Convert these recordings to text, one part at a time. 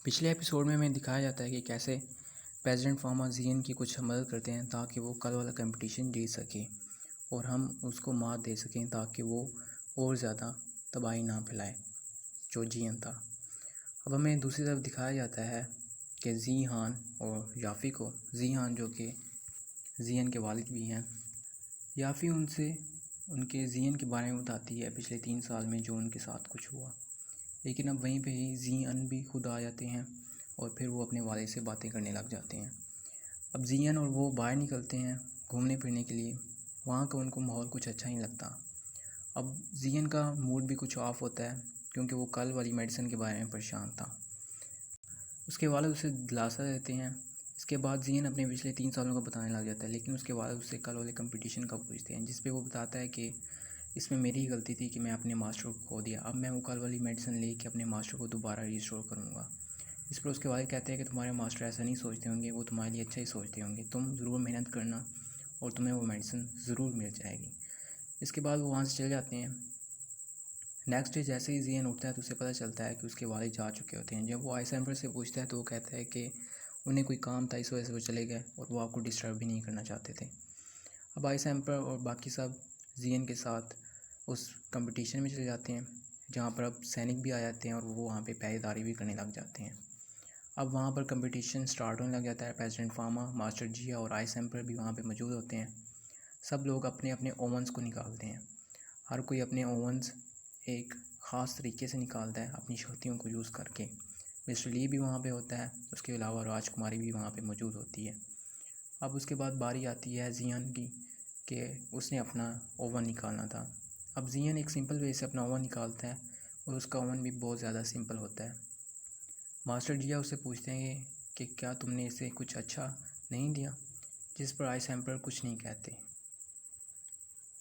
पिछले एपिसोड में हमें दिखाया जाता है कि कैसे प्रेसिडेंट फार्मा जियन की कुछ मदद करते हैं ताकि वो कल वाला कंपटीशन जीत सके और हम उसको मात दे सकें ताकि वो और ज़्यादा तबाही ना फैलाए जो जियन था। अब हमें दूसरी तरफ दिखाया जाता है कि जी हान और याफ़ी को, जी हान जो कि जियन के वालिद भी हैं, याफ़ी उनसे उनके जियन के बारे में बताती है पिछले 3 साल में जो उनके साथ कुछ हुआ। लेकिन अब वहीं पे ही जियन भी खुद आ जाते हैं और फिर वो अपने वालिद से बातें करने लग जाते हैं। अब जियन और वो बाहर निकलते हैं घूमने फिरने के लिए। वहाँ का उनको माहौल कुछ अच्छा नहीं लगता। अब जियन का मूड भी कुछ ऑफ होता है क्योंकि वो कल वाली मेडिसिन के बारे में परेशान था। उसके वालिद उसे दिलासा देते हैं। इसके बाद जियन अपने पिछले 3 सालों का बताने लग जाता है, लेकिन उसके वालिद उससे कल वाले कंपटीशन का पूछते हैं जिस पे वो बताता है कि इसमें मेरी ही गलती थी कि मैं अपने मास्टर को खो दिया। अब मैं वो कल वाली मेडिसिन लेके अपने मास्टर को दोबारा रिस्टोर करूँगा। इस पर उसके वालिद कहते हैं कि तुम्हारे मास्टर ऐसा नहीं सोचते होंगे, वो तुम्हारे लिए अच्छा ही सोचते होंगे, तुम ज़रूर मेहनत करना और तुम्हें वो मेडिसिन ज़रूर मिल जाएगी। इसके बाद वो वहाँ से चले जाते हैं। नेक्स्ट डे जैसे ही जियन उठता है तो उसे पता चलता है कि उसके वालिद जा चुके होते हैं। जब वो आइस एम्पर से पूछता है तो वो कहता है कि उन्हें कोई काम था, इस वजह से वो चले गए और वो आपको डिस्टर्ब भी नहीं करना चाहते थे। अब आइस एम्पर और बाकी सब जियन के साथ उस कंपटीशन में चले जाते हैं जहाँ पर अब सैनिक भी आ जाते हैं और वो वहाँ पे पहरेदारी भी करने लग जाते हैं। अब वहाँ पर कंपटीशन स्टार्ट होने लग जाता है। प्रेसिडेंट फार्मा, मास्टर जिया और आइस एम्पर भी वहाँ पे मौजूद होते हैं। सब लोग अपने अपने ओवंस को निकालते हैं। हर कोई अपने ओवंस एक ख़ास तरीके से निकालता है अपनी शक्तियों को यूज़ करके। मिस्टर ली भी वहाँ पे होता है, उसके अलावा राजकुमारी भी वहाँ पे मौजूद होती है। अब उसके बाद बारी आती है जियन की कि उसने अपना ओवन निकालना था। अब जियन एक सिंपल वे से अपना ओवन निकालता है और उसका ओवन भी बहुत ज़्यादा सिंपल होता है। मास्टर जिया उससे पूछते हैं कि क्या तुमने इसे कुछ अच्छा नहीं दिया, जिस पर आइस एम्पर कुछ नहीं कहते।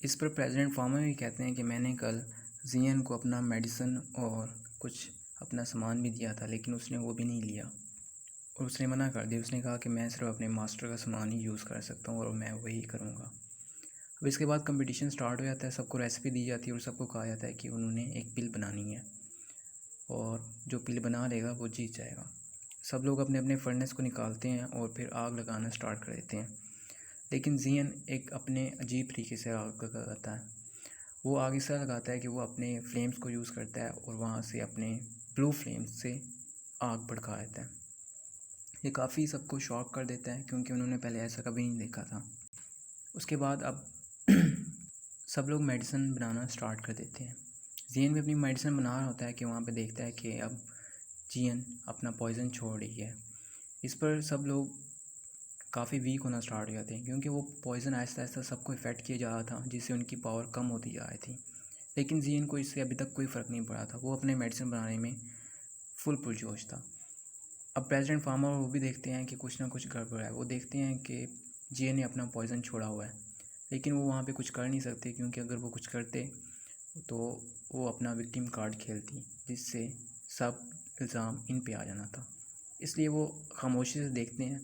इस पर प्रेसिडेंट फार्मा भी कहते हैं कि मैंने कल जियन को अपना मेडिसिन और कुछ अपना सामान भी दिया था, लेकिन उसने वो भी नहीं लिया और उसने मना कर दिया। उसने कहा कि मैं सिर्फ अपने मास्टर का सामान ही यूज़ कर सकता हूँ और मैं वही करूँगा। अब इसके बाद कंपटीशन स्टार्ट हो जाता है। सबको रेसिपी दी जाती है और सबको कहा जाता है कि उन्होंने एक पिल बनानी है और जो पिल बना लेगा वो जीत जाएगा। सब लोग अपने अपने फर्नेस को निकालते हैं और फिर आग लगाना स्टार्ट कर देते हैं। लेकिन जियन एक अपने अजीब तरीके से आग लगाता है। वो आग इस तरह लगाता है कि वो अपने फ्लेम्स को यूज़ करता है और वहाँ से अपने ब्लू फ्लेम्स से आग भड़का देता है। ये काफ़ी सबको शॉक कर देता है क्योंकि उन्होंने पहले ऐसा कभी नहीं देखा था। उसके बाद अब सब लोग मेडिसिन बनाना स्टार्ट कर देते हैं। जियन भी अपनी मेडिसिन बना रहा होता है कि वहाँ पे देखता है कि अब जियन अपना पॉइज़न छोड़ रही है। इस पर सब लोग काफ़ी वीक होना स्टार्ट हो जाते हैं क्योंकि वो पॉइज़न आहिस्ता आहिस्ता सबको इफ़ेक्ट किया जा रहा था, जिससे उनकी पावर कम होती जा रही थी। लेकिन जियन को इससे अभी तक कोई फ़र्क नहीं पड़ा था। वो अपने मेडिसिन बनाने में फुल पुरजोश था। अब प्रेसिडेंट फार्मा वो भी देखते हैं कि कुछ ना कुछ गड़बड़ है। वो देखते हैं कि जियन ने अपना पॉइज़न छोड़ा हुआ है, लेकिन वो वहाँ पे कुछ कर नहीं सकते क्योंकि अगर वो कुछ करते तो वो अपना विक्टिम कार्ड खेलती, जिससे सब इल्ज़ाम इन पे आ जाना था। इसलिए वो खामोशी से देखते हैं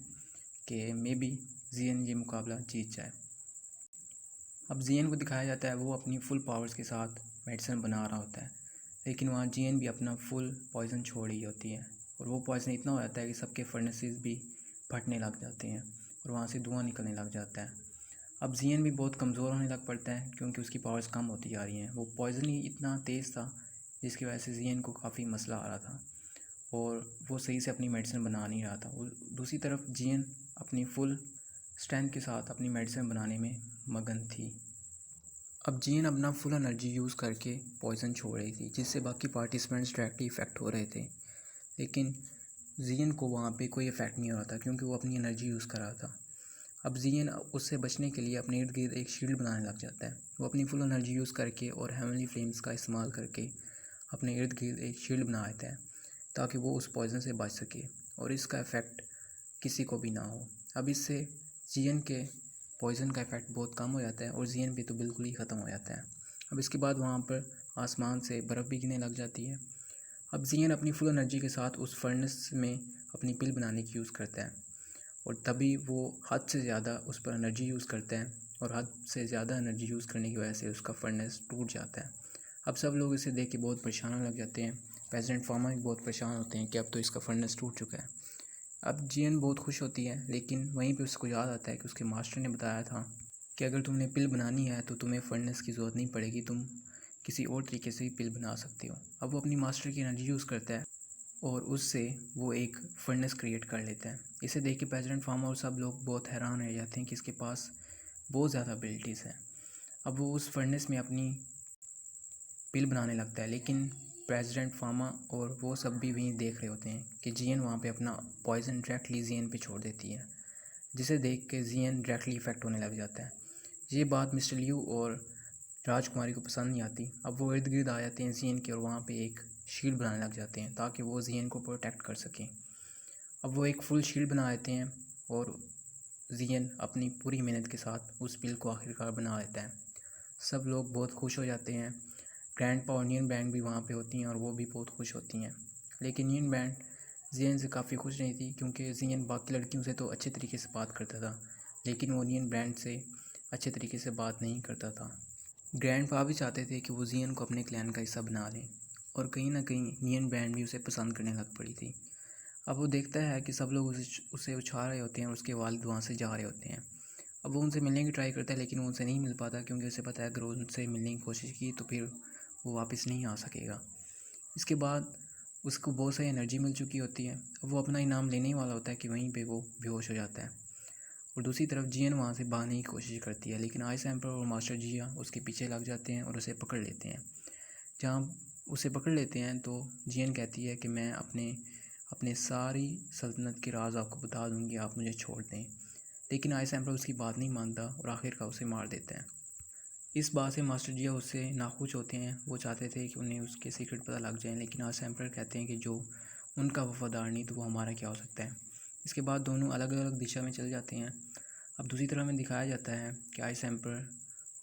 कि मे बी जियन ये मुकाबला जीत जाए। अब जियन को दिखाया जाता है वो अपनी फुल पावर्स के साथ मेडिसिन बना रहा होता है, लेकिन वहाँ जियन भी अपना फुल पॉइज़न छोड़ रही होती है और वो पॉइज़न इतना हो जाता है कि सबके फर्नेसेस भी फटने लग जाते हैं और वहाँ से धुआं निकलने लग जाता है। अब जियन भी बहुत कमज़ोर होने लग पड़ता है क्योंकि उसकी पावर्स कम होती जा रही हैं। वो पॉइज़न ही इतना तेज़ था जिसकी वजह से जियन को काफ़ी मसला आ रहा था और वो सही से अपनी मेडिसिन बना नहीं रहा था। दूसरी तरफ जियन अपनी फुल स्ट्रेंथ के साथ अपनी मेडिसिन बनाने में मगन थी। अब जियन अपना फुल एनर्जी यूज़ करके पॉइज़न छोड़ रही थी, जिससे बाकी पार्टिसिपेंट्स डायरेक्टली इफ़ेक्ट हो रहे थे। लेकिन जियन को वहाँ पे कोई इफ़ेक्ट नहीं हो रहा था क्योंकि वो अपनी एनर्जी यूज़ कर रहा था। अब जियन उससे बचने के लिए अपने इर्द गिर्द एक शील्ड बनाने लग जाता है। वो अपनी फुल एनर्जी यूज़ करके और हेवनली फ्लेम्स का इस्तेमाल करके अपने इर्द गिर्द एक शील्ड बना देता है ताकि वो उस पॉइज़न से बच सके और इसका इफ़ेक्ट किसी को भी ना हो। अब इससे जियन के पॉइज़न का इफ़ेक्ट बहुत कम हो जाता है और जियन भी तो बिल्कुल ही ख़त्म हो जाता है। अब इसके बाद वहाँ पर आसमान से बर्फ़ भी गिरने लग जाती है। अब जियन अपनी फुल एनर्जी के साथ उस फर्नेस में अपनी पिल बनाने की यूज़ करता है और तभी वो हद से ज़्यादा उस पर एनर्जी यूज़ करता है और हद से ज़्यादा एनर्जी यूज़ करने की वजह से उसका फर्नेस टूट जाता है। अब सब लोग इसे देख के बहुत परेशान होने लग जाते हैं। प्रेसिडेंट फार्मा भी बहुत परेशान होते हैं कि अब तो इसका फंडस टूट चुका है। अब जियन बहुत खुश होती है, लेकिन वहीं पे उसको याद आता है कि उसके मास्टर ने बताया था कि अगर तुमने पिल बनानी है तो तुम्हें फंडस की ज़रूरत नहीं पड़ेगी, तुम किसी और तरीके से भी पिल बना सकते हो। अब वो अपनी मास्टर की एनर्जी यूज़ करता है और उससे वो एक फर्नेस क्रिएट कर लेता है। इसे देख के प्रेसिडेंट फार्मा और सब लोग बहुत हैरान रह जाते हैं कि इसके पास बहुत ज़्यादा एबिलिटीज़ हैं। अब वो उस फर्नेस में अपनी पिल बनाने लगता है, लेकिन प्रेसिडेंट फार्मा और वो सब भी वहीं देख रहे होते हैं कि जियन वहाँ पे अपना पॉइजन डायरेक्टली जियन पे छोड़ देती है, जिसे देख के जियन डायरेक्टली इफेक्ट होने लग जाता है। ये बात मिस्टर लियू और राजकुमारी को पसंद नहीं आती। अब वो इर्द गिर्द आ जाते हैं जियन के और वहाँ पे एक शील्ड बनाने लग जाते हैं ताकि वो जियन को प्रोटेक्ट कर सकें। अब वो एक फुल शील्ड बना लेते हैं और जियन अपनी पूरी मेहनत के साथ उस पिल को आखिरकार बना लेता है। सब लोग बहुत खुश हो जाते हैं। ग्रैंडपा और नियन बैंड भी वहाँ पे होती हैं और वो भी बहुत खुश होती हैं। लेकिन नियन बैंड जियन से काफ़ी खुश नहीं थी, क्योंकि जियन बाकी लड़कियों से तो अच्छे तरीके से बात करता था, लेकिन वो नियन बैंड से अच्छे तरीके से बात नहीं करता था। ग्रैंडपा भी चाहते थे कि वो जियन को अपने क्लैन का हिस्सा बना लें, और कहीं ना कहीं नियन बैंड भी उसे पसंद करने लग पड़ी थी। अब वो देखता है कि सब लोग उसे उछाल रहे होते हैं और उसके वालिद वहाँ से जा रहे होते हैं। अब वो उनसे मिलने की ट्राई करता है, लेकिन वो उनसे नहीं मिल पाता, क्योंकि उसे पता है अगर उनसे मिलने की कोशिश की तो फिर वो वापस नहीं आ सकेगा। इसके बाद उसको बहुत सारी एनर्जी मिल चुकी होती है। अब वो अपना इनाम लेने ही वाला होता है कि वहीं पे वो बेहोश हो जाता है। और दूसरी तरफ जियन वहाँ से भागने की कोशिश करती है, लेकिन आइस एम्पर और मास्टर जिया उसके पीछे लग जाते हैं और उसे पकड़ लेते हैं। जहाँ उसे पकड़ लेते हैं तो जियन कहती है कि मैं अपने सारी सल्तनत के राज आपको बता दूंगी, आप मुझे छोड़ दें। लेकिन आइस एम्पर उसकी बात नहीं मानता और आखिरकार उसे मार देता है। इस बात से मास्टर जिया उससे नाखुश होते हैं। वो चाहते थे कि उन्हें उसके सीक्रेट पता लग जाए, लेकिन आइस एम्पर कहते हैं कि जो उनका वफादार नहीं तो वो हमारा क्या हो सकता है। इसके बाद दोनों अलग अलग दिशा में चल जाते हैं। अब दूसरी तरफ में दिखाया जाता है कि आइस एम्पर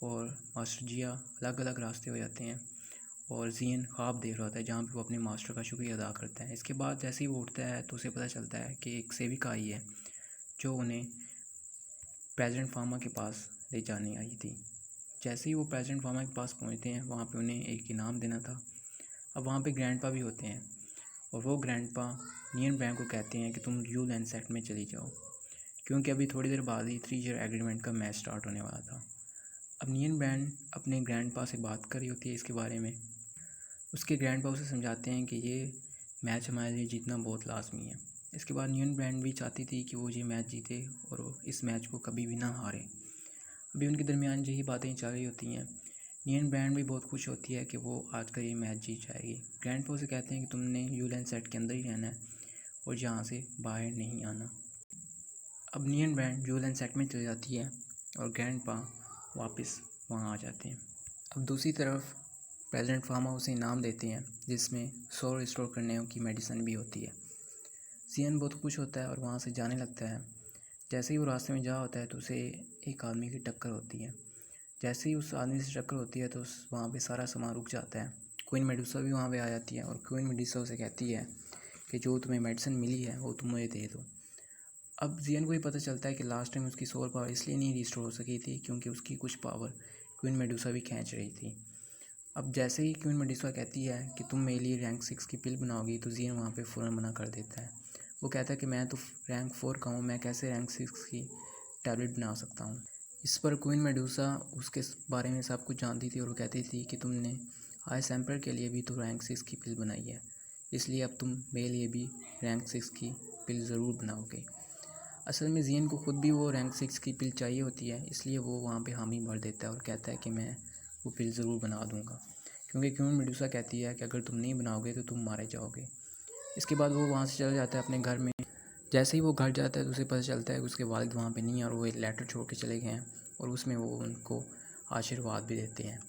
और मास्टर जिया अलग अलग रास्ते हो जाते हैं और जियन ख्वाब देख रहा होता है जहाँ पे वो अपने मास्टर का शुक्रिया अदा करता है। इसके बाद जैसे ही वो उठता है तो उसे पता चलता है कि एक सेविका आई है जो उन्हें प्रेसिडेंट फार्मा के पास ले जाने आई थी। जैसे ही वो प्रेसिडेंट फार्मा के पास पहुँचते हैं वहाँ पे उन्हें एक इनाम देना था। अब वहाँ पे ग्रैंडपा भी होते हैं और वो ग्रैंडपा नियन बैंक को कहते हैं कि तुम यू लैंड सेट में चली जाओ, क्योंकि अभी थोड़ी देर बाद ही 3 ईयर एग्रीमेंट का मैच स्टार्ट होने वाला था। अब नियन बैंड अपने ग्रैंडपा से बात कर रही होती है इसके बारे में। उसके ग्रैंडपा उसे समझाते हैं कि ये मैच हमारे लिए जीतना बहुत लाजमी है। इसके बाद नियन बैंड भी चाहती थी कि वो ये मैच जीते और वो इस मैच को कभी भी ना हारे। अभी उनके दरमियान यही बातें चल रही होती हैं। नियन बैंड भी बहुत खुश होती है कि वो आज का ये मैच जीत जाएगी। ग्रैंडपा उसे कहते हैं कि तुमने यूलैंड सेट के अंदर ही रहना है और यहाँ से बाहर नहीं आना। अब नियन बैंड यूलैंड सेट में चली जाती है और ग्रैंडपा वापस वहाँ आ जाते हैं। अब दूसरी तरफ प्रेसिडेंट फार्मा उसे इनाम देते हैं जिसमें 100 रिस्टोर करने की मेडिसिन भी होती है। जियन बहुत खुश होता है और वहाँ से जाने लगता है। जैसे ही वो रास्ते में जा होता है तो उसे एक आदमी की टक्कर होती है। जैसे ही उस आदमी से टक्कर होती है तो वहाँ पे सारा सामान रुक जाता है। क्वीन मेडुसा भी वहाँ पे आ जाती है और क्वीन मेडुसा उसे कहती है कि जो तुम्हें मेडिसिन मिली है वो तुम मुझे दे दो। अब जियन को ही पता चलता है कि लास्ट टाइम उसकी सोल पावर इसलिए नहीं रिस्टोर हो सकी थी क्योंकि उसकी कुछ पावर क्वीन मेडुसा भी खींच रही थी। अब जैसे ही क्वीन मेडुसा कहती है कि तुम मेरे लिए रैंक 6 की पिल बनाओगी तो जियन वहाँ पे फ़ौरन मना कर देता है। वो कहता है कि मैं तो रैंक 4 का हूँ, मैं कैसे रैंक 6 की टैबलेट बना सकता हूँ। इस पर क्वीन मेडुसा उसके बारे में सब कुछ जानती थी और वो कहती थी कि तुमने आइस एम्पर के लिए भी तो रैंक 6 की पिल बनाई है, इसलिए अब तुम मेरे लिए भी रैंक 6 की पिल ज़रूर बनाओगे। असल में जियन को खुद भी वो रैंक 6 की पिल चाहिए होती है, इसलिए वो वहाँ पे हामी भर देता है और कहता है कि मैं वो पिल ज़रूर बना दूँगा, क्योंकि क्वीन मेडुसा कहती है कि अगर तुम नहीं बनाओगे तो तुम मारे जाओगे। इसके बाद वो वहाँ से चला जाता है अपने घर में। जैसे ही वो घर जाता है तो उसे पता चलता है कि उसके वालिद वहाँ पे नहीं है और वो एक लेटर छोड़ के चले गए हैं और उसमें वो उनको आशीर्वाद भी देते हैं।